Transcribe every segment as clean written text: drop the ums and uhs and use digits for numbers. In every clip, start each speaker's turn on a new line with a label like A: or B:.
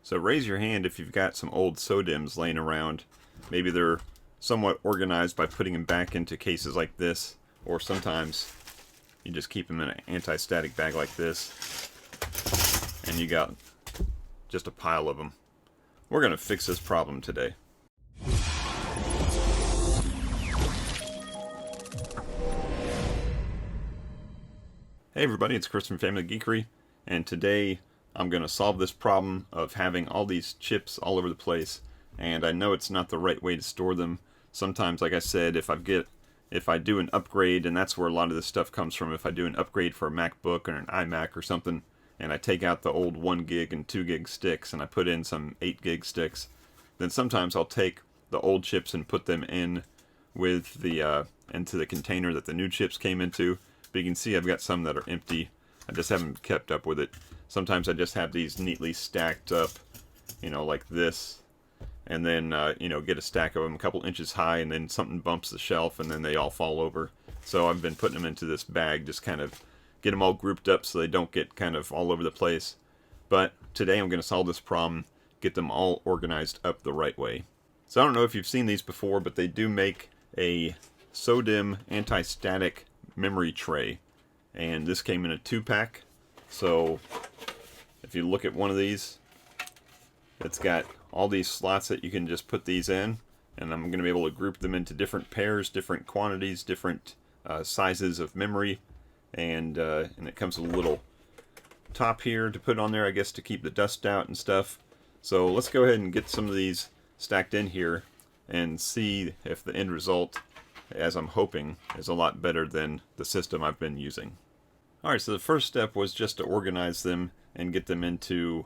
A: So raise your hand if you've got some old SODIMMs laying around. Maybe they're somewhat organized by putting them back into cases like this, or sometimes you just keep them in an anti-static bag like this, and you got just a pile of them. We're going to fix this problem today. Hey everybody, it's Chris from Family Geekery, and today I'm going to solve this problem of having all these chips all over the place. And I know it's not the right way to store them. Sometimes, like I said, if I do an upgrade, and that's where a lot of this stuff comes from, if I do an upgrade for a MacBook or an iMac or something, and I take out the old 1 gig and 2 gig sticks and I put in some 8 gig sticks, then sometimes I'll take the old chips and put them in with the into the container that the new chips came into. But you can see I've got some that are empty. I just haven't kept up with it. Sometimes I just have these neatly stacked up, like this. And then, get a stack of them a couple inches high, and then something bumps the shelf, and then they all fall over. So I've been putting them into this bag, just kind of get them all grouped up so they don't get kind of all over the place. But today I'm going to solve this problem, get them all organized up the right way. So I don't know if you've seen these before, but they do make a SODIMM anti-static memory tray, and this came in a 2-pack. So if you look at one of these, it's got all these slots that you can just put these in, and I'm going to be able to group them into different pairs, different quantities, different sizes of memory, and it comes with a little top here to put on there, I guess, to keep the dust out and stuff. So let's go ahead and get some of these stacked in here and see if the end result, as I'm hoping, is a lot better than the system I've been using. Alright, so the first step was just to organize them and get them into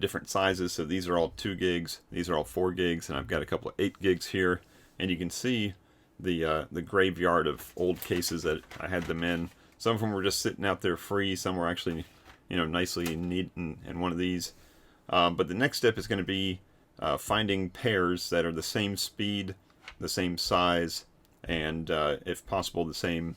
A: different sizes. So these are all 2 gigs, these are all 4 gigs, and I've got a couple of 8 gigs here. And you can see the graveyard of old cases that I had them in. Some of them were just sitting out there free, some were actually nicely neat in one of these. But the next step is going to be finding pairs that are the same speed, the same size, and if possible the same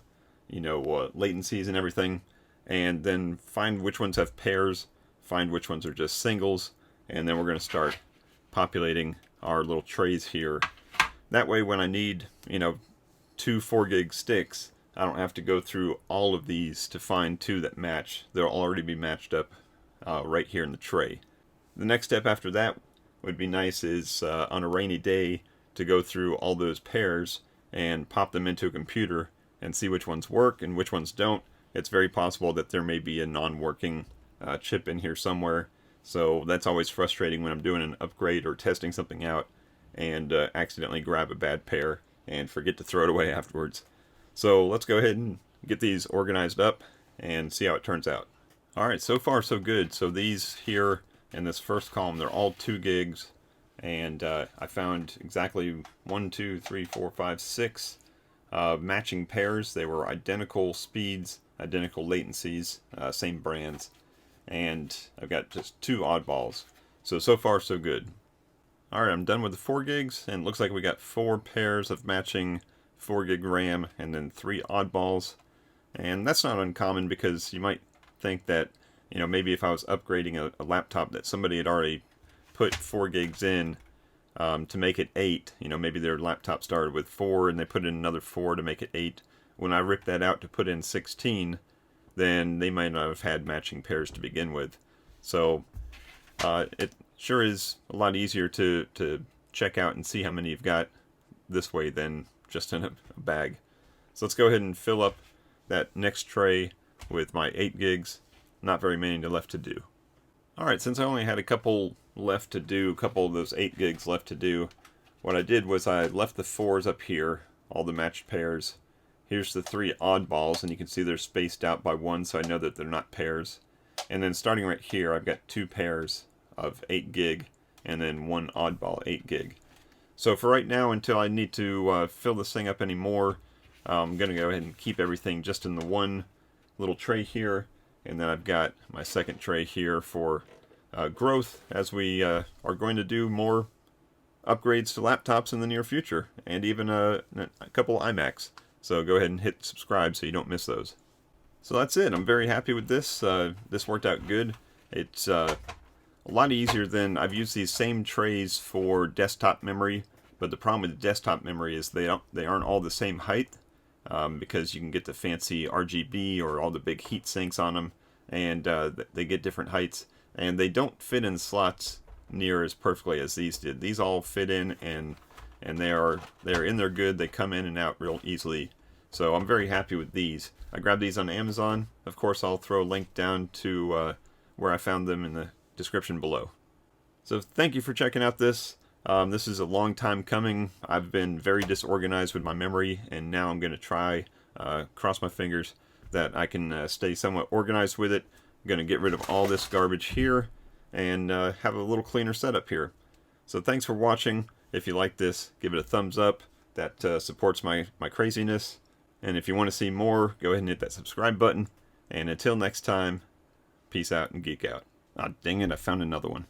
A: latencies and everything, and then find which ones have pairs, find which ones are just singles, and then we're going to start populating our little trays here. That way when I need 2 4 gig sticks, I don't have to go through all of these to find 2 that match. They'll already be matched up right here in the tray. The next step after that would be nice is on a rainy day to go through all those pairs and pop them into a computer and see which ones work and which ones don't. It's very possible that there may be a non-working chip in here somewhere, so that's always frustrating when I'm doing an upgrade or testing something out and accidentally grab a bad pair and forget to throw it away afterwards. So let's go ahead and get these organized up and see how it turns out. Alright, so far so good. So these here in this first column, they're all 2 gigs, and I found exactly 1, 2, 3, 4, 5, 6 matching pairs. They were identical speeds, identical latencies, same brands, and I've got just 2 oddballs. So far so good. Alright, I'm done with the 4 gigs, and it looks like we got 4 pairs of matching 4 gig RAM and then 3 oddballs. And that's not uncommon, because you might think that maybe if I was upgrading a laptop that somebody had already put 4 gigs in to make it 8. Maybe their laptop started with 4 and they put in another 4 to make it 8. When I ripped that out to put in 16, then they might not have had matching pairs to begin with. So it sure is a lot easier to check out and see how many you've got this way than just in a bag. So let's go ahead and fill up that next tray with my 8 gigs. Not very many left to do. Alright, since I only had a couple left to do, a couple of those 8 gigs left to do, what I did was I left the 4s up here, all the matched pairs. Here's the 3 oddballs, and you can see they're spaced out by 1, so I know that they're not pairs. And then starting right here, I've got 2 pairs of 8 gig, and then 1 oddball 8 gig. So for right now, until I need to fill this thing up anymore, I'm going to go ahead and keep everything just in the one little tray here. And then I've got my second tray here for growth, as we are going to do more upgrades to laptops in the near future, and even a couple iMacs. So go ahead and hit subscribe so you don't miss those. So that's it. I'm very happy with this. This worked out good. It's a lot easier than, I've used these same trays for desktop memory, but the problem with the desktop memory is they aren't all the same height, because you can get the fancy RGB or all the big heat sinks on them, and they get different heights, and they don't fit in slots near as perfectly as these did. These all fit in, and they're in there good. They come in and out real easily. So I'm very happy with these. I grabbed these on Amazon. Of course, I'll throw a link down to where I found them in the description below. So thank you for checking out this. This is a long time coming. I've been very disorganized with my memory, and now I'm going to try, cross my fingers, that I can stay somewhat organized with it. I'm going to get rid of all this garbage here and have a little cleaner setup here. So thanks for watching. If you like this, give it a thumbs up. That supports my craziness. And if you want to see more, go ahead and hit that subscribe button. And until next time, peace out and geek out. Ah, dang it, I found another one.